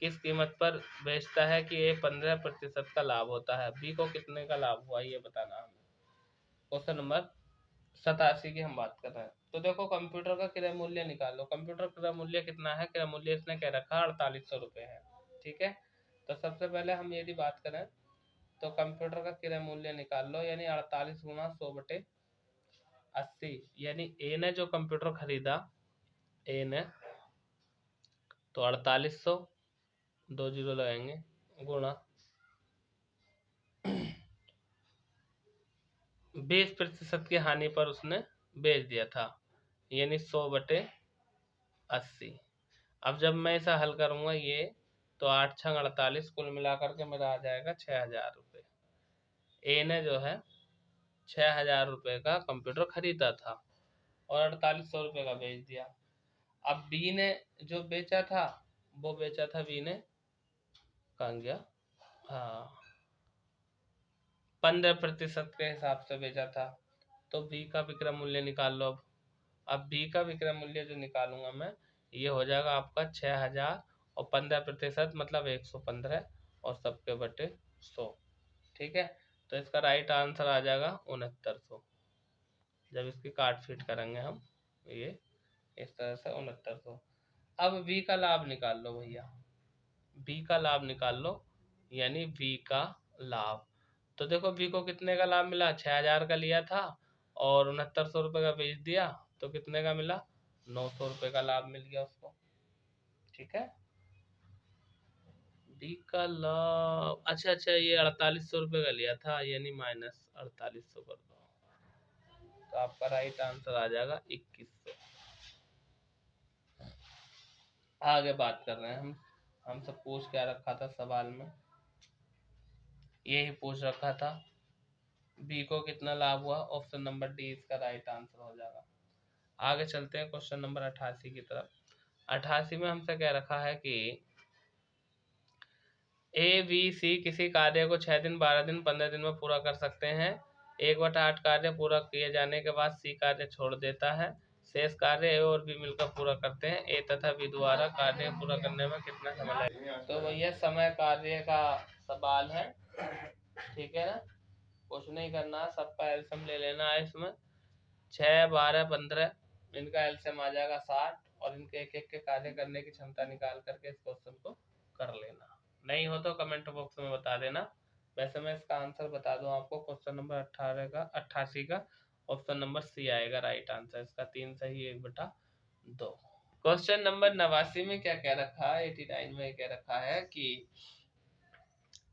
किस कीमत पर बेचता है कि ये 15% का लाभ होता है। बी को कितने का लाभ हुआ ये बताना हमें। क्वेश्चन नंबर 87 की हम बात कर रहे हैं। तो देखो कंप्यूटर का क्रय मूल्य निकालो। कंप्यूटर क्रय मूल्य कितना है? क्रय मूल्य इसने कह रखा है 4800 रुपये है। ठीक है, तो सबसे पहले हम यदि बात करें तो कंप्यूटर का क्रय मूल्य निकाल लो, यानी 48 गुना 100/80, यानी ए ने जो कंप्यूटर खरीदा, ए ने, तो 4800, 2 जीरो लगाएंगे, गुणा 20% की हानि पर उसने बेच दिया था, यानी 100/80। अब जब मैं इसे हल करूंगा ये, तो 8 छंग 48, कुल मिलाकर के मेरा आ जाएगा 6000 रुपये। ए ने जो है 6000 रुपये का कंप्यूटर खरीदा था और 4800 रुपये का बेच दिया। अब बी ने जो बेचा था, वो बेचा था बी ने, कहाँ गया, हाँ, 15% के हिसाब से बेचा था। तो बी का विक्रय मूल्य निकाल लो। अब बी का विक्रय मूल्य जो निकालूंगा मैं, ये हो जाएगा आपका 6000 और 15% मतलब 115 और सबके बटे 100। ठीक है, तो इसका राइट आंसर आ जाएगा 6900। जब इसकी काट फीट करेंगे हम, ये इस तरह से 6900। अब वी का लाभ निकाल लो भैया, बी का लाभ निकाल लो, यानी वी का लाभ। तो देखो बी को कितने का लाभ मिला? 6000 का लिया था और 6900 रुपये का बेच दिया, तो कितने का मिला? 900 रुपये का लाभ मिल गया उसको। ठीक है, बी का लाभ, अच्छा अच्छा, ये 4800 रुपये का लिया था, यानी माइनस 4800 कर दो, तो आपका राइट आंसर आ जाएगा 2100। आगे बात कर रहे हैं हम। हमसे पूछ क्या रखा था सवाल में? यही पूछ रखा था बी को कितना लाभ हुआ। ऑप्शन नंबर डी इसका राइट आंसर हो जाएगा। आगे चलते हैं क्वेश्चन नंबर 88 की तरफ। 88 में हमसे कह रखा है कि ए बी सी किसी कार्य को 6 दिन 12 दिन 15 दिन में पूरा कर सकते हैं। 1/8 कार्य पूरा किए जाने के बाद सी कार्य छोड़ देता है। शेष कार्य ए और बी मिलकर पूरा करते हैं। ए तथा बी द्वारा कार्य पूरा करने में कितना समय लगेगा? तो भैया समय कार्य का सवाल है, ठीक है ना, कुछ नहीं करना, सबका एल्सियम ले लेना है इसमें। 6 12 15, इनका एल्सियम आ जाएगा 60 और इनके एक एक के कार्य करने की क्षमता निकाल करके इस क्वेश्चन को कर लेना। नहीं हो तो कमेंट बॉक्स में बता देना। वैसे मैं इसका आंसर बता दूं आपको, क्वेश्चन नंबर 88 का ऑप्शन नंबर सी आएगा राइट आंसर। इसका 3 सही 1/2। क्वेश्चन नंबर 89 में क्या कह रखा है? 89 में कह रखा है कि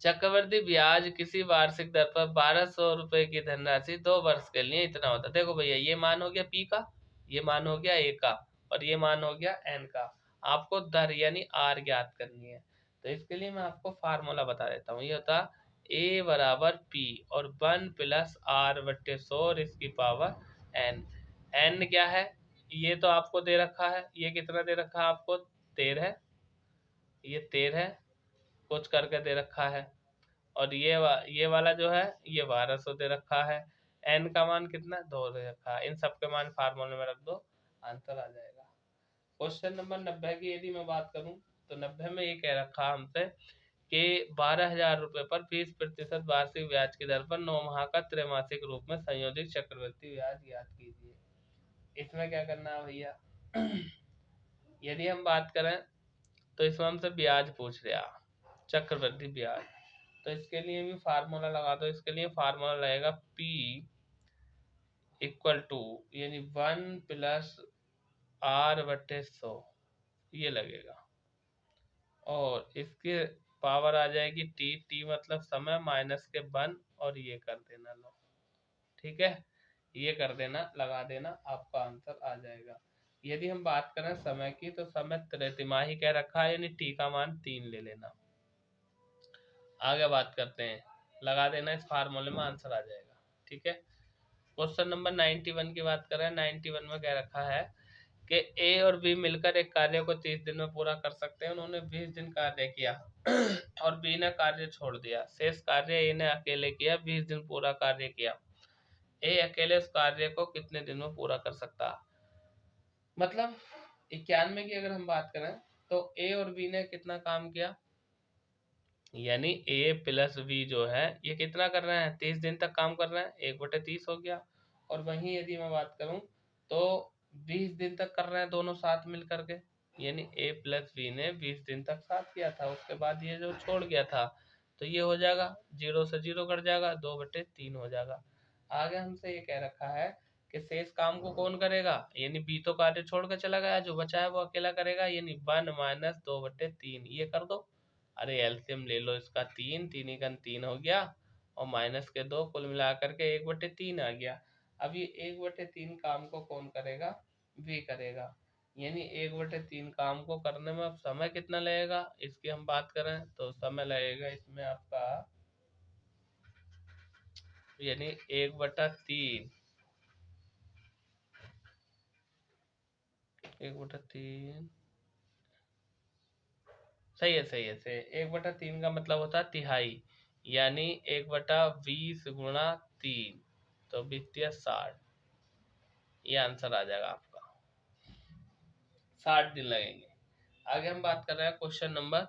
चक्रवृद्धि ब्याज किसी वार्षिक दर पर 1200 रुपए की धनराशि 2 वर्ष के लिए इतना होता है। देखो भैया, ये मान हो गया पी का, ये मान हो गया ए का और ये मान हो गया एन का। आपको दर यानी आर ज्ञात करनी है, तो इसके लिए मैं आपको फार्मूला बता देता हूँ। ये होता ए बराबर पी और 1 प्लस आर बट्टे 100 इसकी पावर एन। एन क्या है? ये तो आपको दे रखा है, ये कितना दे रखा है आपको? 13, ये 13 कुछ करके दे रखा है, और ये वाला जो है ये 1200 दे रखा है। एन का मान कितना? 2 दे रखा है। इन सब के मान फार्मूले में रख दो, आंसर आ जाएगा। क्वेश्चन नंबर 90 की यदि मैं बात करूं, तो 90 में ये कह रखा हमसे कि 12,000 रुपये पर 20% वार्षिक ब्याज की दर पर 9 माह का त्रैमासिक रूप में संयोजित चक्रवृद्धि ब्याज ज्ञात कीजिए। इसमें क्या करना है भैया? यदि हम बात करें तो इसमें हमसे ब्याज पूछ रहा, चक्रवृद्धि ब्याज, तो इसके लिए भी फार्मूला लगा दो। इसके लिए फार्मूला लगेगा P इक्वल टू, यानी 1 प्लस आर बटे 100, ये लगेगा, और इसके पावर आ जाएगी टी। टी मतलब समय, माइनस के 1 और ये कर देना लो। ठीक है, ये कर देना, लगा देना, आपका आंसर आ जाएगा। यदि हम बात करें समय की, तो समय त्रैतिमाही कह रखा है, यानी टी का मान 3 ले लेना। आगे बात करते हैं, लगा देना, इस फार्मूले में आंसर आ जाएगा। ठीक है, क्वेश्चन नंबर 91 की बात करें। 91 में कह रखा है कि ए और बी मिलकर एक कार्य को 30 दिन में पूरा कर सकते हैं। उन्होंने 20 दिन कार्य किया और बी ने कार्य छोड़ दिया। शेष कार्य ए ने अकेले किया, 20 दिन पूरा कार्य किया। ए अकेले उस कार्य को कितने दिन में पूरा कर सकता? मतलब 91 की अगर हम बात करें, तो ए और बी ने कितना काम किया, यानी ए प्लस बी जो है ये कितना कर रहे हैं? 30 दिन तक काम कर रहे हैं, 1/30 हो गया। और वहीं यदि मैं बात करूं तो 20 दिन तक कर रहे हैं दोनों साथ मिल करके, यानी a प्लस बी ने 20 दिन तक साथ किया था, उसके बाद ये जो छोड़ गया था तो ये हो जाएगा, 0 से 0 कट जाएगा, 2/3 हो जाएगा। आगे हमसे ये कह रखा है कि शेष काम को कौन करेगा, यानी बी तो कार्य छोड़ कर चला गया, जो बचा है वो अकेला करेगा, यानी 1 - 2/3 ये कर दो। अरे एलसीएम ले लो इसका, 3 3 एकन 3 हो गया और माइनस के 2, कुल मिलाकर के 1/3 आ गया। अब ये 1/3 काम को कौन करेगा, बी करेगा, यानी 1/3 काम को करने में अब समय कितना लगेगा, इसकी हम बात करें तो समय लगेगा इसमें आपका, यानी 1/3 1/3 सही है, सही है, सही। 1/3 का मतलब होता है तिहाई, यानी 1/20 गुणा 3, तो 20×60, ये आंसर आ जाएगा आपका, 60 दिन लगेंगे। आगे हम बात कर रहे हैं क्वेश्चन नंबर,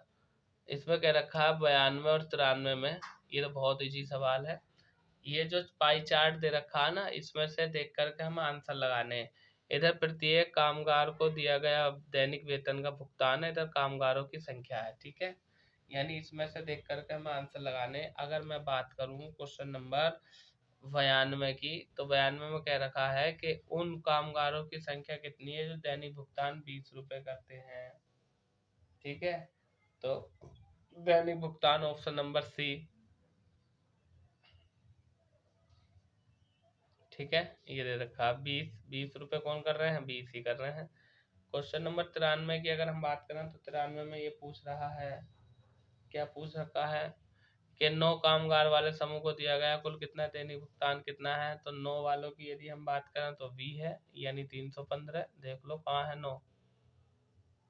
इसमें क्या रखा है 92 और 93 में, ये तो बहुत इजी सवाल है। ये जो पाई चार्ट दे रखा है ना, इसमें से देख करके हम आंसर लगाने हैं। इधर प्रत्येक कामगार को दिया गया दैनिक वेतन का भुगतान है, इधर कामगारों की संख्या है, ठीक है, यानी इसमें से देख करके हम आंसर लगाने। अगर मैं बात करूं क्वेश्चन नंबर 92 की, तो 92 में कह रखा है कि उन कामगारों की संख्या कितनी है जो दैनिक भुगतान 20 रुपए करते हैं, ठीक है, तो दैनिक भुगतान ऑप्शन नंबर सी, ठीक है, ये दे रखा 20 रुपए कौन कर रहे हैं, 20 ही कर रहे हैं। क्वेश्चन नंबर 93 की अगर हम बात करें तो 93 में ये पूछ रहा है, क्या पूछ रखा है कि 9 कामगार वाले समूह को दिया गया कुल कितना दैनिक भुगतान कितना है, तो 9 वालों की यदि हम बात करें तो बी है, यानी 315, देख लो कहाँ है 9,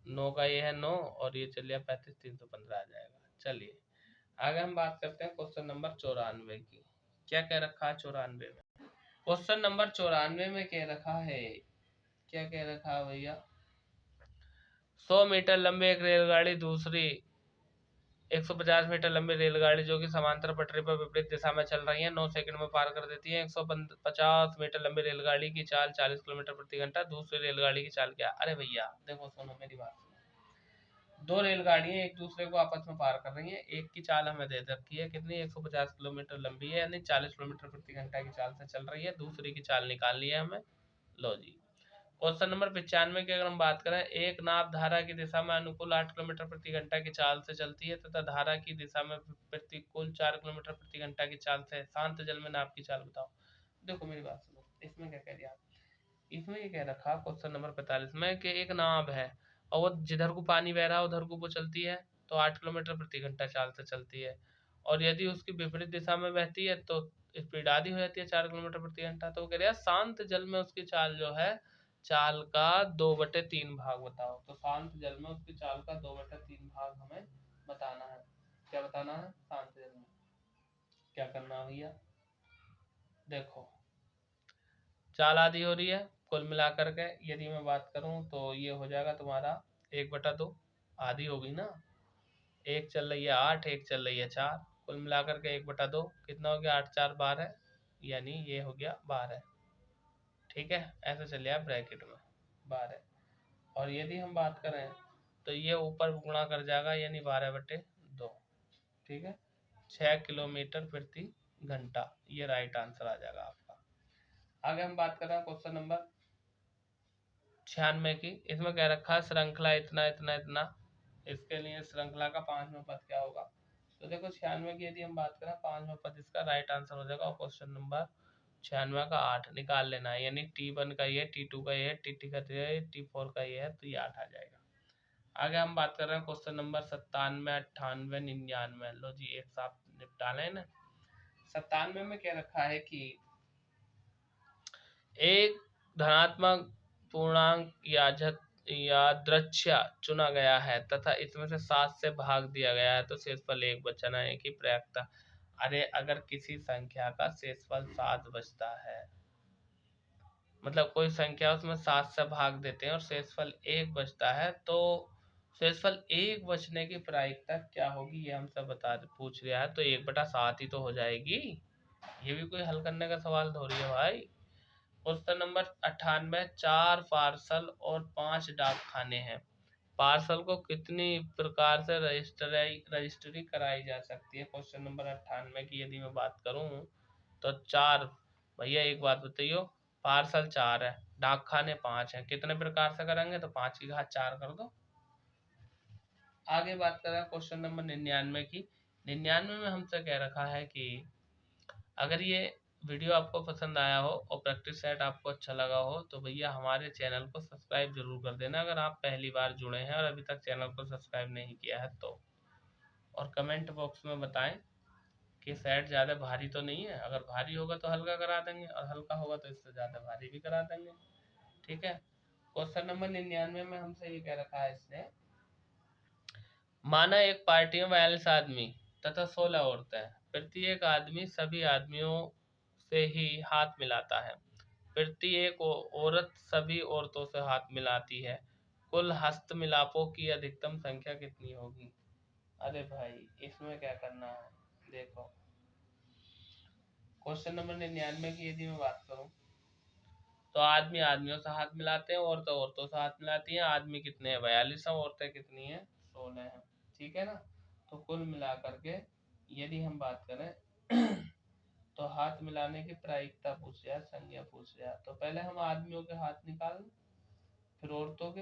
9 का ये है 9 और ये चलिए 35, 315 आ जाएगा। चलिए आगे हम बात करते हैं क्वेश्चन नंबर 94 की, क्या कह रखा है 94 में। क्वेश्चन नंबर 94 में कह रखा है, क्या कह रखा है भैया, 100 मीटर लंबी एक रेलगाड़ी दूसरी 150 मीटर लंबी रेलगाड़ी जो कि समांतर पटरी पर विपरीत दिशा में चल रही है 9 सेकंड में पार कर देती है। 150 मीटर लंबी रेलगाड़ी की चाल 40 किलोमीटर प्रति घंटा, दूसरी रेलगाड़ी की चाल क्या। अरे भैया देखो सुनो मेरी बात सुनो, दो रेलगाड़ियां एक दूसरे को आपस में पार कर रही हैं, एक की चाल हमें दे रखी है कितनी, 150 किलोमीटर लंबी है, यानी 40 किलोमीटर प्रति घंटा की चाल से चल रही है, दूसरी की चाल निकालनी है हमें। लो जी, क्वेश्चन नंबर 95 की अगर हम बात करें, एक नाव धारा की दिशा में अनुकूल 8 किलोमीटर प्रति घंटा की चाल से चलती है तथा धारा की दिशा में प्रतिकूल 4 किलोमीटर प्रति घंटा की चाल से, शांत जल में नाव की चाल बताओ। देखो मेरी बात सुनो, इसमें क्या कह दिया, इसमें ये कह रखा क्वेश्चन नंबर 45 में कि एक नाव है और वो जिधर को पानी बह रहा है उधर को वो चलती है तो 8 किलोमीटर प्रति घंटा चाल से चलती है, और यदि उसकी विपरीत दिशा में बहती है तो स्पीड आधी हो जाती है 4 किलोमीटर प्रति घंटा। तो वो कह रहा है शांत जल में उसकी चाल जो है, चाल का 2/3 भाग बताओ, तो शांत जल में उसकी चाल का 2/3 भाग हमें बताना है। क्या बताना है, शांत जल में क्या करना है भैया, देखो चाल आधी हो रही है, कुल मिलाकर के यदि मैं बात करूं तो ये हो जाएगा तुम्हारा 1/2, आधी होगी ना, एक चल रही है 8, एक चल रही है 4, कुल मिलाकर के 1/2 कितना हो गया, 8 4 12, यानी ये हो गया 12, ठीक है, ऐसे चलिए आप ब्रैकेट में 12, और यदि हम बात करें तो ये ऊपर गुणा कर जाएगा, यानी 12/2, ठीक है, 6 किलोमीटर प्रति घंटा, ये राइट आंसर आ जाएगा आपका। आगे हम बात कर रहे हैं क्वेश्चन नंबर 96 की, इसमें क्या रखा है श्रृंखला इतना इतना इतना, इसके लिए श्रृंखला का 5वां पद क्या होगा, तो देखो 96 की यदि हम बात करें 5वां पद इसका राइट आंसर हो जाएगा, और क्वेश्चन नंबर 96 का 8 निकाल लेना है, यानी T1 का ये, T2 का ये, T3 का ये, T4 का ये है, तो ये 8 आ जाएगा। आगे हम बात कर रहे हैं क्वेश्चन नंबर 97 98 99, लो जी एक साथ निपटा लें ना। 97 में क्या रखा है कि एक धनात्मक पूर्णांक यादृच्छिक चुना गया है तथा इसमें से 7 से भाग दिया गया है तो शेषफल 1 बचना है कि प्रयाक्ता। अरे अगर किसी संख्या का शेषफल 7 बचता है, मतलब कोई संख्या उसमें 7 से भाग देते हैं और शेषफल 1 बचता है, तो शेषफल 1 बचने की प्रायिकता क्या होगी, ये हमसे पूछ रहा है, तो 1/7 ही तो हो जाएगी, ये भी कोई हल करने का सवाल थोड़ी है भाई। क्वेश्चन नंबर 98, 4 पार्सल और 5 डाक खाने हैं। पार्सल को कितनी प्रकार से रजिस्ट्री कराई जा सकती है? क्वेश्चन नंबर 98 की यदि मैं बात करूं तो 4। भैया एक बात बताइयो, पार्सल 4 है, डाक खाने 5 है, कितने प्रकार से करेंगे? तो 5 की घात 4 कर दो। आगे बात करें क्वेश्चन नंबर 99 की। 99 में हमसे कह रखा है कि अगर ये वीडियो आपको पसंद आया हो और प्रैक्टिस सेट आपको अच्छा लगा हो तो भैया हमारे चैनल को सब्सक्राइब जरूर कर देना, अगर आप पहली बार जुड़े हैं और अभी तक चैनल को सब्सक्राइब नहीं किया है तो। और कमेंट बॉक्स में बताएं कि सेट ज़्यादा भारी तो नहीं है, अगर भारी होगा तो हल्का करा देंगे और हल्का होगा तो इससे ज़्यादा भारी भी करा देंगे। ठीक है। क्वेश्चन नंबर 99 में हमसे ये कह रखा है इसने, माना एक पार्टी में 42 आदमी तथा 16 औरतें हैं। प्रत्येक आदमी सभी आदमियों से ही हाथ मिलाता है। प्रत्येक औरत सभी औरतों से हाथ मिलाती है। कुल हस्त मिलापों की अधिकतम संख्या कितनी होगी? अरे भाई इसमें क्या करना है, देखो क्वेश्चन नंबर 99 की यदि मैं बात करूं तो आदमी आदमियों से हाथ मिलाते हैं, औरतें औरतों से हाथ मिलाती हैं। आदमी कितने हैं? 42 हैं। औरतें कितनी हैं? 16 हैं। ठीक है ना। तो कुल मिला करके यदि हम बात करें तो हाथ मिलाने की प्रायिकता पूछ लिया, संज्ञा पूछ लिया, तो पहले हम आदमियों के हाथ निकाल फिर औरतों के।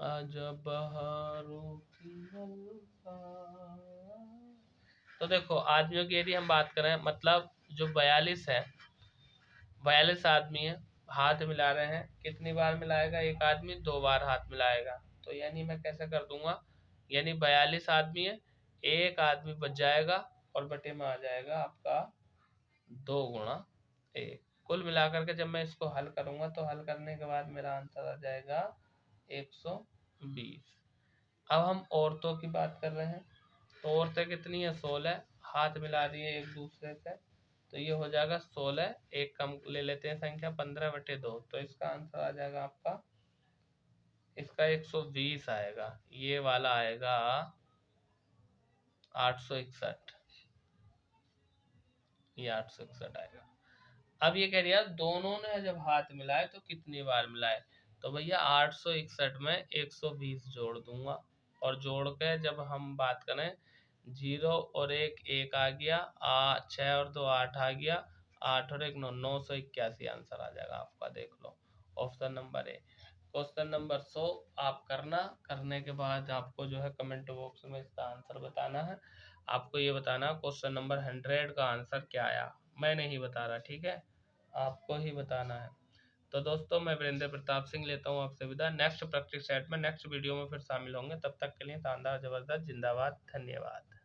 अजब बहारों की तो देखो आदमियों की यदि हम बात करें, मतलब जो 42 है, 42 आदमी है, हाथ मिला रहे हैं, कितनी बार मिलाएगा? एक आदमी 2 बार हाथ मिलाएगा। तो यानी मैं कैसे कर दूंगा, यानी 42 आदमी है, एक आदमी बच जाएगा और बटे में आ जाएगा आपका 2 गुणा 1। कुल मिलाकर के जब मैं इसको हल करूंगा तो हल करने के बाद मेरा आंसर आ जाएगा 120। अब हम औरतों की बात कर रहे हैं, तो औरतें कितनी है? 16, हाथ मिला रही है एक दूसरे से, तो ये हो जाएगा 16, एक कम ले लेते हैं संख्या, 15/2, तो इसका आंसर आ जाएगा आपका, इसका 120 आएगा, ये वाला आएगा 861, ये 861 आएगा। अब ये कह दिया दोनों ने जब हाथ मिलाए तो कितनी बार मिलाए, तो भैया 861 में 120 जोड़ दूंगा, और जोड़ के जब हम बात करें 0 और 1 1 आ गया, 6 और 2 8 आ गया, 8 और 1 9, 981 आंसर आ जाएगा आपका। देख लो option number A. Question number 100 आप करने के बाद आपको जो है कमेंट बॉक्स में इसका आंसर बताना है। आपको ये बताना क्वेश्चन नंबर 100 का आंसर क्या आया, मैं नहीं बता रहा, ठीक है, आपको ही बताना है। तो दोस्तों मैं वीरेंद्र प्रताप सिंह लेता हूँ आपसे विदा। नेक्स्ट प्रैक्टिस सेट में नेक्स्ट वीडियो में फिर शामिल होंगे, तब तक के लिए शानदार जबरदस्त जिंदाबाद, धन्यवाद।